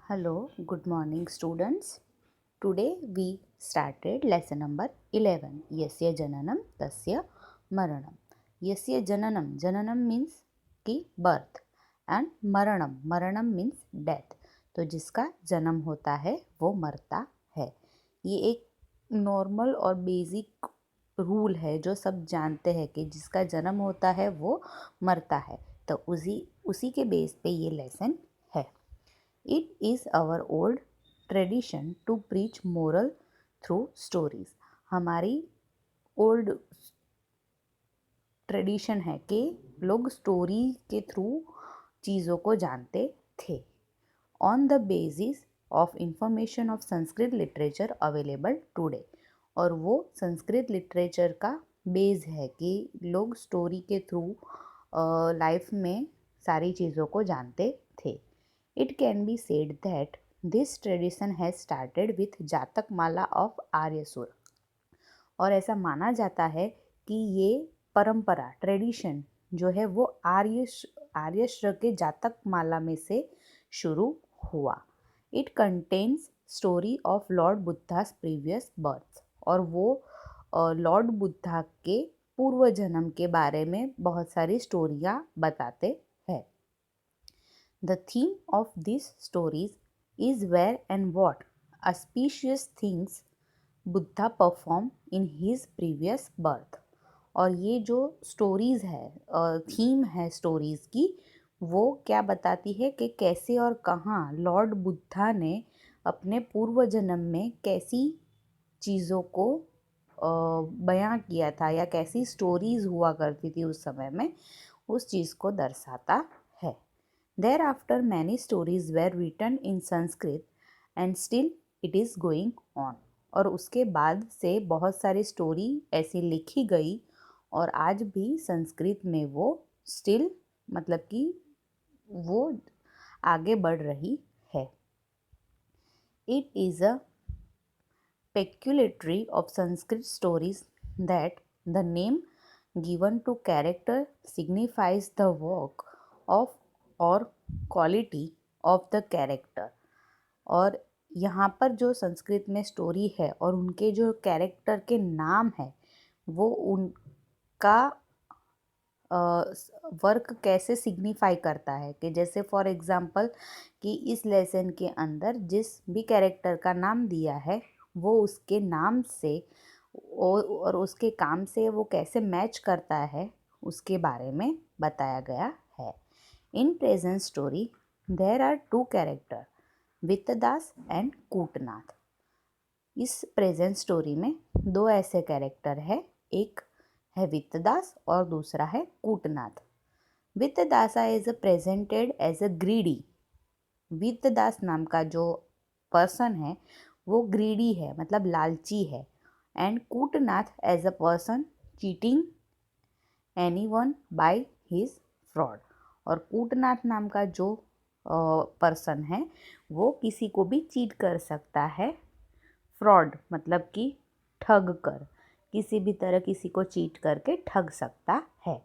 Hello, good morning, students. Today we started lesson number 11. Yasya Jananam Tasya Maranam. Yasya Jananam means कि birth and Maranam means death. तो जिसका जन्म होता है वो मरता है. ये एक नॉर्मल और बेसिक रूल है जो सब जानते हैं कि जिसका जन्म होता है वो मरता है. तो उसी के बेस पे ये लेसन है. It is our old tradition to preach moral through stories. हमारी ओल्ड ट्रेडिशन है कि लोग स्टोरी के थ्रू चीज़ों को जानते थे. On the basis of information of Sanskrit literature available today. और वो संस्कृत लिटरेचर का बेस है कि लोग स्टोरी के थ्रू लाइफ में सारी चीज़ों को जानते थे. It can be said that this tradition has started with जातक माला of आर्यसुर. और ऐसा माना जाता है कि ये परंपरा ट्रेडिशन जो है वो आर्यश्र के जातक माला में से शुरू हुआ. It contains story of Lord Buddhas previous birth. और वो लॉर्ड बुद्धा के पूर्व जन्म के बारे में बहुत सारी स्टोरियाँ बताते हैं. The theme of these stories is where and what auspicious things Buddha perform in his previous birth. और ये जो स्टोरीज़ है, थीम है स्टोरीज़ की, वो क्या बताती है कि कैसे और कहाँ लॉर्ड बुद्धा ने अपने पूर्व जन्म में कैसी चीज़ों को बयां किया था या कैसी स्टोरीज़ हुआ करती थी उस समय में, उस चीज़ को दर्शाता है. Thereafter, many stories were written in Sanskrit and still it is going on. और उसके बाद से बहुत सारी स्टोरी ऐसी लिखी गई और आज भी संस्कृत में वो स्टिल मतलब कि वो आगे बढ़ रही है. It is a peculiarity of Sanskrit stories that the name given to character signifies the work of और क्वालिटी ऑफ द कैरेक्टर. और यहाँ पर जो संस्कृत में स्टोरी है और उनके जो कैरेक्टर के नाम है वो उनका वर्क कैसे सिग्निफाई करता है. कि जैसे फॉर एग्ज़ाम्पल कि इस लेसन के अंदर जिस भी कैरेक्टर का नाम दिया है वो उसके नाम से और उसके काम से वो कैसे मैच करता है उसके बारे में बताया गया है. In present story, there are two characters, Vittadas and Kutanath. इस प्रेजेंट स्टोरी में दो ऐसे कैरेक्टर है, एक है वित्तदास और दूसरा है Kutanath. Vittadasa is presented as a greedy. Vittadas नाम का जो पर्सन है वो ग्रीडी है, मतलब लालची है. And Kutanath as a person cheating anyone by his fraud. और कूटनाथ नाम का जो पर्सन है वो किसी को भी चीट कर सकता है. फ्रॉड मतलब कि ठग कर, किसी भी तरह किसी को चीट करके ठग सकता है.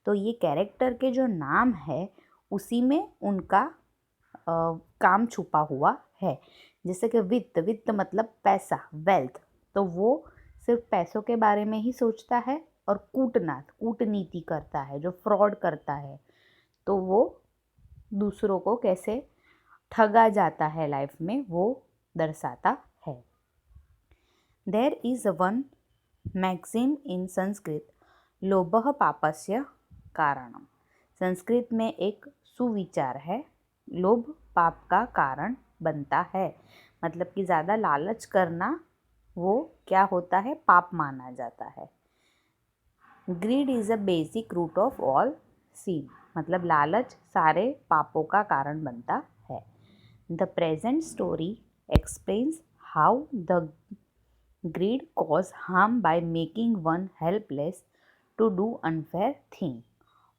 तो ये कैरेक्टर के जो नाम है उसी में उनका काम छुपा हुआ है. जैसे कि वित्त मतलब पैसा, वेल्थ, तो वो सिर्फ पैसों के बारे में ही सोचता है. और कूटनाथ कूटनीति करता है, जो फ्रॉड करता है, तो वो दूसरों को कैसे ठगा जाता है लाइफ में वो दर्शाता है. देयर इज वन मैक्सिम इन संस्कृत, लोभः पापस्य कारणम. संस्कृत में एक सुविचार है, लोभ पाप का कारण बनता है. मतलब कि ज़्यादा लालच करना वो क्या होता है, पाप माना जाता है. Greed is a basic root of all sin. मतलब लालच सारे पापों का कारण बनता है. The present story explains how the greed cause harm by making one helpless to do unfair thing.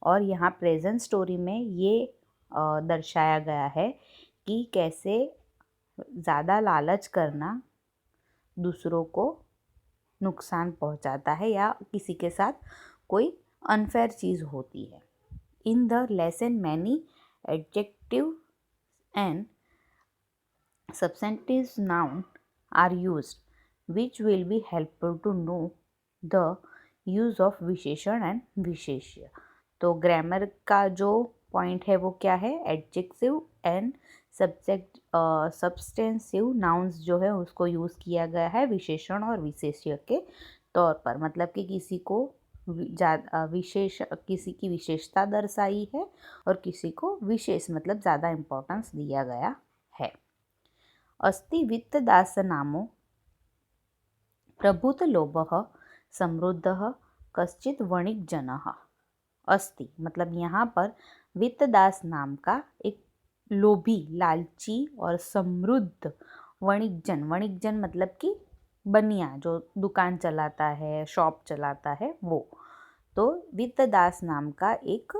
और यहाँ प्रेजेंट स्टोरी में ये दर्शाया गया है कि कैसे ज़्यादा लालच करना दूसरों को नुकसान पहुँचाता है या किसी के साथ कोई अनफेयर चीज़ होती है. In the lesson, many adjectives and substantive noun are used, which will be helpful to know the use of विशेषण एंड विशेष्य। तो ग्रामर का जो पॉइंट है वो क्या है, एडजेक्टिव एंड सब्सटेंसिव नाउन्स जो है उसको यूज़ किया गया है विशेषण और विशेष्य के तौर पर। मतलब कि किसी को किसी की विशेषता दर्शाई है और किसी को विशेष मतलब ज़्यादा इम्पोर्टेंस दिया गया है। अस्ति वित्तदास नामो प्रभुतलोभः समृद्धः कश्चित् वणिक्जनः। अस्ति मतलब यहाँ पर वित्तदास नाम का एक लोभी, लालची और समृद्ध वणिकजन, वणिकजन मतलब कि बनिया जो दुकान चलाता है, शॉप चलाता है वो। तो वित्तदास नाम का एक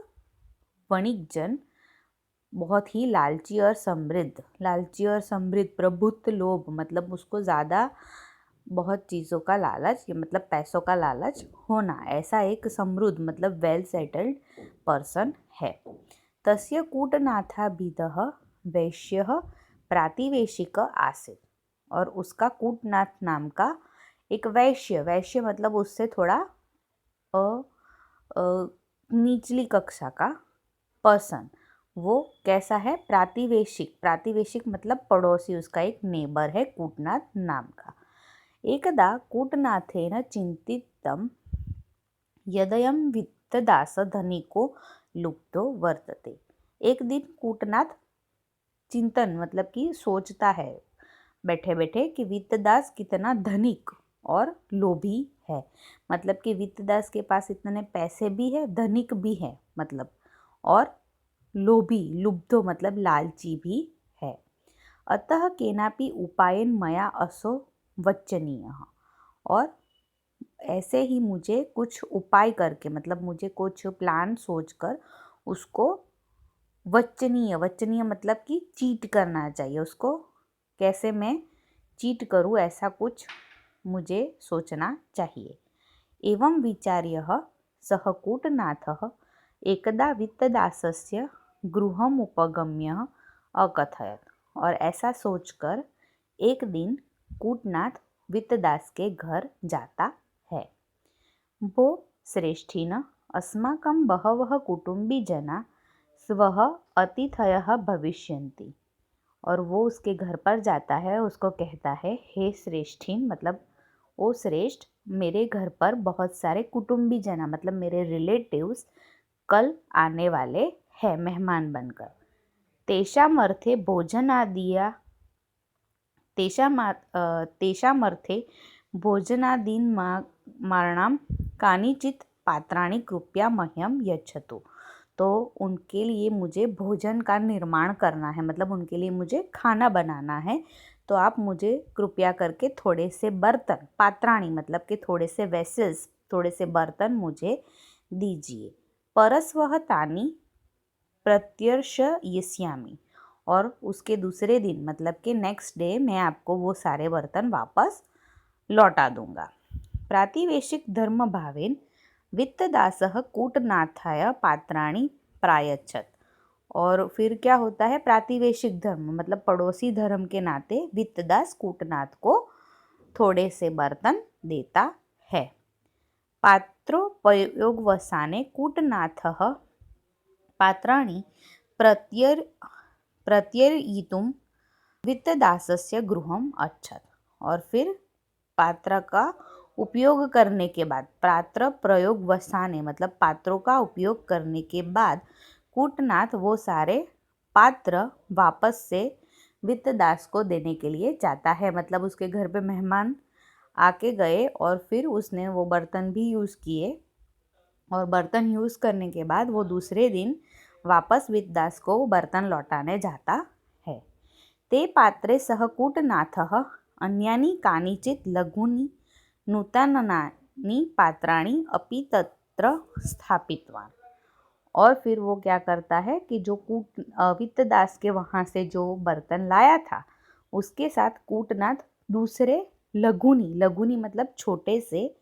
वणिकजन बहुत ही लालची और समृद्ध, प्रभुत्व लोभ मतलब उसको ज़्यादा बहुत चीज़ों का लालच मतलब पैसों का लालच होना, ऐसा एक समृद्ध मतलब वेल सेटल्ड पर्सन है। तस्य कूटनाथाभिधः वैश्यः प्रातिवेशिक आसीत्। और उसका कूटनाथ नाम का एक वैश्य मतलब उससे थोड़ा निचली कक्षा का पर्सन, वो कैसा है, प्रातिवेशिक मतलब पड़ोसी, उसका एक नेबर है कूटनाथ नाम का। एकदा कूटनाथेन चिन्तितं यदयं वित्तदास धनिको लुप्तो वर्तते। एक दिन कूटनाथ चिंतन मतलब कि सोचता है बैठे बैठे कि वित्तदास कितना धनिक और लोभी है। मतलब कि वित्तदास के पास इतने पैसे भी है, धनिक भी है मतलब, और लोभी, लुब्धो मतलब लालची भी है। अतः केनापि उपायेन मया असो वच्चनीयः। और ऐसे ही मुझे कुछ उपाय करके मतलब मुझे कुछ प्लान सोचकर उसको वच्चनीय मतलब कि चीट करना चाहिए उसको, कैसे मैं चीट करूँ ऐसा कुछ मुझे सोचना चाहिए। एवं विचार्य सः कूटनाथः एकदा वित्तदासस्य गृहम् उपगम्य अकथयत्। और ऐसा सोचकर एक दिन कूटनाथ वित्तदास के घर जाता है। वो श्रेष्ठिन अस्माकं बहवः कुटुम्बीजना स्वः अतिथयः भविष्यन्ति। और वो उसके घर पर जाता है, उसको कहता है, हे श्रेष्ठिन मतलब ओ श्रेष्ठ, मेरे घर पर बहुत सारे कुटुम्बी जना मतलब मेरे रिलेटिव्स कल आने वाले हैं मेहमान बनकर। तेषामर्थे भोजनादिया तेषामर्थे भोजनादीन् मारणां कानिचित् पात्राणि कृपया मह्यं यच्छतु। तो उनके लिए मुझे भोजन का निर्माण करना है, मतलब उनके लिए मुझे खाना बनाना है, तो आप मुझे कृपया करके थोड़े से बर्तन, पात्राणि मतलब कि थोड़े से वेसल्स, थोड़े से बर्तन मुझे दीजिए। परस्वः तानि प्रत्यर्शयिष्यामि। और उसके दूसरे दिन मतलब कि नेक्स्ट डे मैं आपको वो सारे बर्तन वापस लौटा दूंगा। प्रातिवेशिक धर्म भावेन वित्तदासः कूटनाथाय पात्राणि प्रायच्छत्। और फिर क्या होता है, प्रातिवेशिक धर्म मतलब पड़ोसी धर्म के नाते वित्तदास कूटनाथ को थोड़े से बर्तन देता है। पात्रोपयोगवसाने कूटनाथः पात्राणि प्रत्यर्ययितुं वित्तदासस्य गृहम् अच्छत्। और फिर पात्र का उपयोग करने के बाद, पात्र प्रयोग वसाने मतलब पात्रों का उपयोग करने के बाद कूटनाथ वो सारे पात्र वापस से वित्तदास को देने के लिए जाता है। मतलब उसके घर पे मेहमान आके गए और फिर उसने वो बर्तन भी यूज़ किए, और बर्तन यूज़ करने के बाद वो दूसरे दिन वापस वित्तदास को बर्तन लौटाने जाता है। ते पात्रे सह कूटनाथः अन्यानि कानिचित् लघूनि नूतनानि पात्राणि अपि तत्र स्थापितवान्। और फिर वो क्या करता है कि जो वित्तदास के वहाँ से जो बर्तन लाया था उसके साथ कूटनाथ दूसरे लघुनी मतलब छोटे से,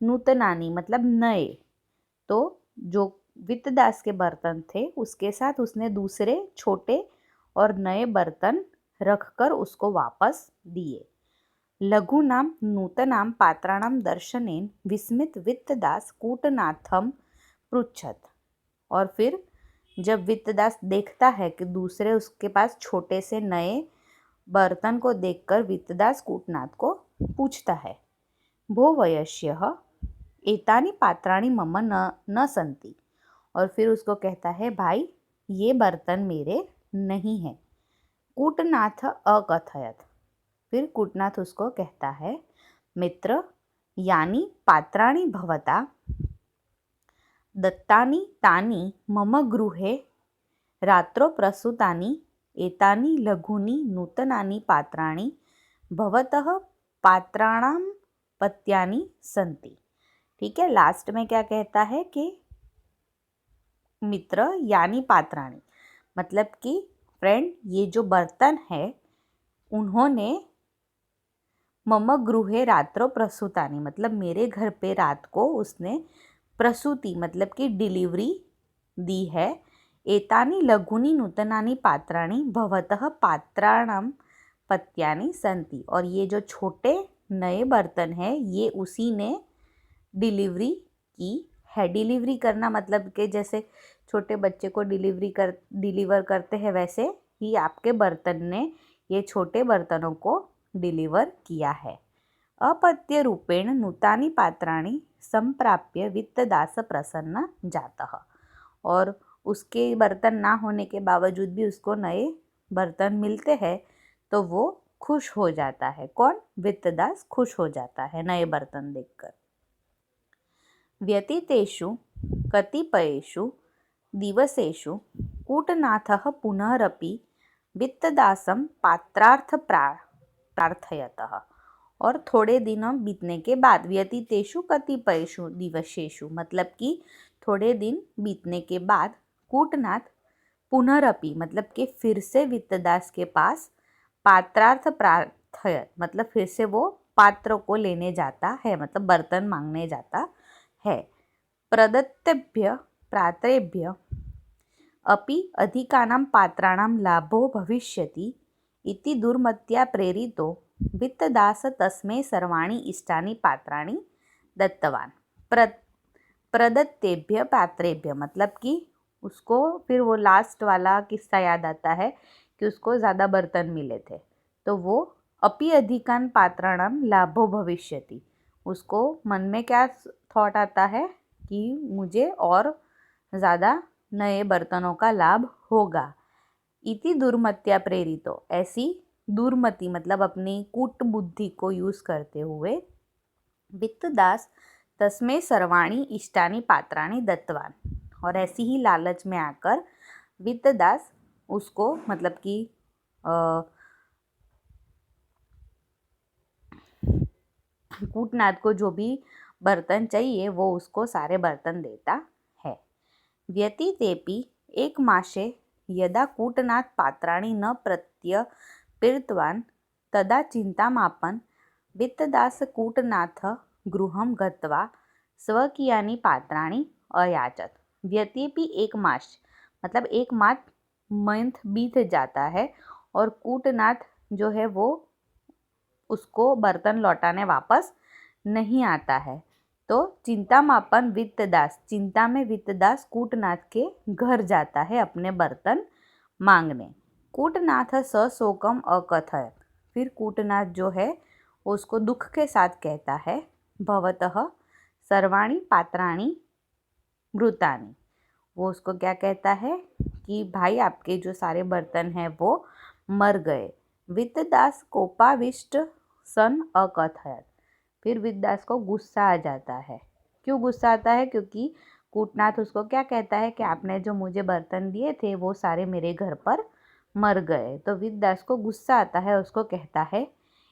नूतनानी मतलब नए, तो जो वित्तदास के बर्तन थे उसके साथ उसने दूसरे छोटे और नए बर्तन रखकर उसको वापस दिए। लघूनां नूतनां पात्राणां दर्शनेन विस्मित वित्तदास कूटनाथम पृच्छत। और फिर जब वित्तदास देखता है कि दूसरे उसके पास छोटे से नए बर्तन को देखकर वित्तदास कूटनाथ को पूछता है, भो वयस्यः एतानि पात्राणि मम न सन्ति। और फिर उसको कहता है, भाई ये बर्तन मेरे नहीं हैं। कूटनाथ अकथयत। फिर कूटनाथ उसको कहता है, मित्र यानि पात्राणि भवता दत्तानि तानि मम गृहे रात्रौ प्रसूतानि एतानि लघूनि नूतनानि पात्राणि भवतः पात्राणां पत्यानि सन्ति। ठीक है, लास्ट में क्या कहता है कि मित्र यानी पात्राणि, मतलब कि फ्रेंड ये जो बर्तन है उन्होंने मम गृहे रात्रो प्रसूतानि, मतलब मेरे घर पे रात को उसने प्रसूति मतलब कि डिलीवरी दी है। एतानि लघुनि नूतनानि पात्राणि भवतः पात्राणां पत्यानि सन्ति। और ये जो छोटे नए बर्तन हैं ये उसी ने डिलीवरी की है। डिलीवरी करना मतलब कि जैसे छोटे बच्चे को डिलीवर करते हैं वैसे ही आपके बर्तन ने ये छोटे बर्तनों को डिलीवर किया है। अपत्य रूपेण नूतानि पात्राणि संप्राप्य वित्तदास प्रसन्न जातः। और उसके बर्तन ना होने के बावजूद भी उसको नए बर्तन मिलते हैं तो वो खुश हो जाता है। कौन? वित्तदास खुश हो जाता है नए बर्तन देखकर। व्यतीतेषु कतिपयेषु दिवसेषु कूटनाथः पुनरपि वित्तदासं पात्रार्थ प्रार्थयतः। और थोड़े दिनों बीतने के बाद, व्यतीतेषु कतिपयेषु दिवसेषु मतलब कि थोड़े दिन बीतने के बाद, कूटनाथ पुनरपि मतलब कि फिर से वित्तदास के पास पात्रार्थ प्रार्थयत मतलब फिर से वो पात्र को लेने जाता है, मतलब बर्तन मांगने जाता है। प्रदत्तेभ्य पात्रेभ्य अपि अधिकानां पात्राणां लाभो भविष्यति इति दुर्मत्या प्रेरितो वित्तदास तस्मै सर्वाणि इष्टानि पात्राणि दत्तवान। प्रदत्तेभ्य पात्रेभ्य मतलब कि उसको फिर वो लास्ट वाला किस्सा याद आता है कि उसको ज़्यादा बर्तन मिले थे तो वो अपि अधिकान पात्राणां लाभो भविष्यति, उसको मन में क्या थॉट आता है कि मुझे और ज़्यादा नए बर्तनों का लाभ होगा। इति दुर्मत्या प्रेरितो, ऐसी दुर्मति मतलब अपनी कूट बुद्धि को यूज़ करते हुए वित्तदास तस्मै सर्वाणि इष्टानि पात्राणि दत्तवान। और ऐसी ही लालच में आकर वित्तदास उसको मतलब कि कूटनाथ को जो भी बर्तन चाहिए वो उसको सारे बर्तन देता है। व्यतीतेपि एक मासे यदा कूटनाथ पात्राणि न प्रत्यर्पितवान् तदा चिन्तामापन् वित्तदास कूटनाथ गृहं गत्वा स्वकीयानि पात्राणि अयाचत। व्यतीपि एक मास मतलब एक मंथ बीत जाता है और कूटनाथ जो है वो उसको बर्तन लौटाने वापस नहीं आता है तो चिंतामापन वित्तदास, चिंता में वित्तदास कूटनाथ के घर जाता है अपने बर्तन मांगने। कूटनाथ सशोकम अकथयत, फिर कूटनाथ जो है वो उसको दुख के साथ कहता है, भवतः सर्वाणि पात्राणि मृतानि, वो उसको क्या कहता है कि भाई आपके जो सारे बर्तन हैं वो मर गए। वित्तदास कोपाविष्ट सन अकथयत, फिर वित्तदास को गुस्सा आ जाता है। क्यों गुस्सा आता है? क्योंकि कूटनाथ उसको क्या कहता है कि आपने जो मुझे बर्तन दिए थे वो सारे मेरे घर पर मर गए। तो वित्तदास को गुस्सा आता है, उसको कहता है,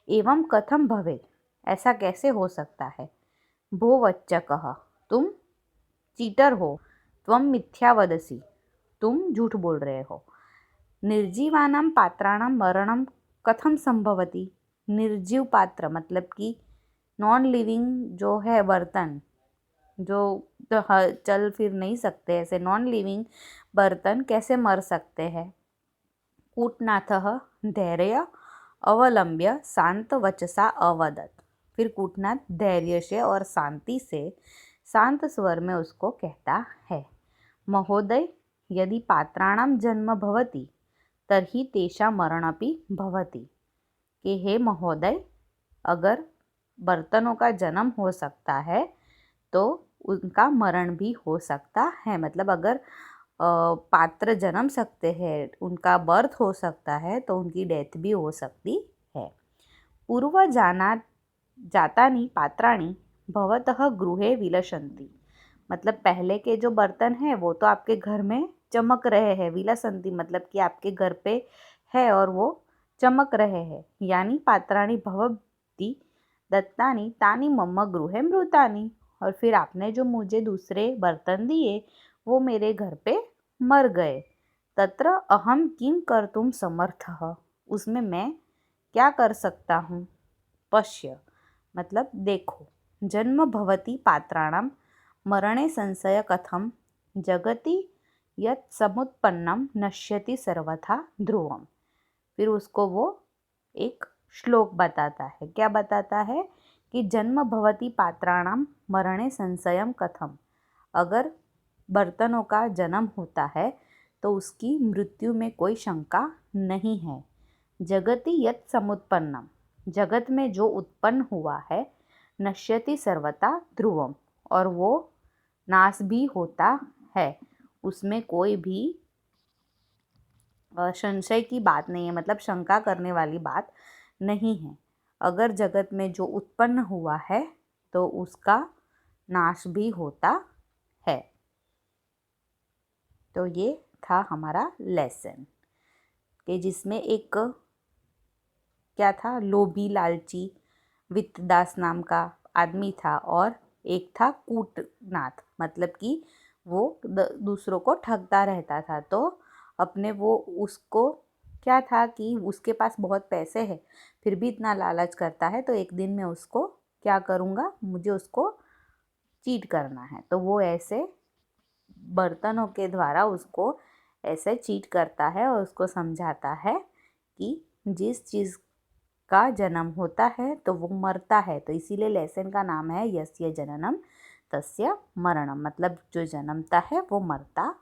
एवं कथम भवेत्, ऐसा कैसे हो सकता है। भो वच्चकः, तुम चीटर हो, त्वं मिथ्या वदसि, तुम झूठ बोल रहे हो। निर्जीवानां पात्राणां मरणं कथम संभवति, निर्जीव पात्र मतलब कि नॉन लिविंग जो है बर्तन, जो तो चल फिर नहीं सकते, ऐसे नॉन लिविंग बर्तन कैसे मर सकते हैं। कूटनाथः धैर्य अवलंब्य शांत वचसा अवदत। फिर कूटनाथ धैर्य से और शांति से शांत स्वर में उसको कहता है, महोदय यदि पात्राणां जन्म भवति तर्हि तेषां मरणमपि भवति। कि हे महोदय, अगर बर्तनों का जन्म हो सकता है तो उनका मरण भी हो सकता है। मतलब अगर पात्र जन्म सकते हैं, उनका बर्थ हो सकता है तो उनकी डेथ भी हो सकती है। पूर्व जातानि पात्राणि भवतः गृहे विलसन्ति। मतलब पहले के जो बर्तन हैं वो तो आपके घर में चमक रहे हैं। विलसन्ति मतलब कि आपके घर पे है और वो चमक रहे हैं। यानी पात्राणि भवन्ति दत्तानि तानि मम गृहे मृतानि। और फिर आपने जो मुझे दूसरे बर्तन दिए वो मेरे घर पे मर गए। तत्र अहम किं कर्तुं समर्थः। उसमें मैं क्या कर सकता हूँ। पश्य मतलब देखो। जन्म भवति पात्राणां मरणे संशय कथम जगति यत् समुत्पन्नम नश्यति सर्वथा ध्रुवम। फिर उसको वो एक श्लोक बताता है। क्या बताता है कि जन्म भवति पात्राणां मरणे संशयम कथम। अगर बर्तनों का जन्म होता है तो उसकी मृत्यु में कोई शंका नहीं है। जगति यत् समुत्पन्नम, जगत में जो उत्पन्न हुआ है, नश्यति सर्वथा ध्रुवम, और वो नाश भी होता है। उसमें कोई भी संशय की बात नहीं है, मतलब शंका करने वाली बात नहीं है। अगर जगत में जो उत्पन्न हुआ है तो उसका नाश भी होता है। तो ये था हमारा लेसन कि जिसमें एक क्या था, लोभी लालची वित्तदास नाम का आदमी था और एक था कूटनाथ, मतलब कि वो दूसरों को ठगता रहता था। तो अपने वो उसको क्या था कि उसके पास बहुत पैसे है फिर भी इतना लालच करता है, तो एक दिन मैं उसको क्या करूँगा, मुझे उसको चीट करना है। तो वो ऐसे बर्तनों के द्वारा उसको ऐसे चीट करता है और उसको समझाता है कि जिस चीज़ का जन्म होता है तो वो मरता है। तो इसीलिए लेसन का नाम है यस्य जननम तस्य मरणम। मतलब जो जन्मता है वो मरता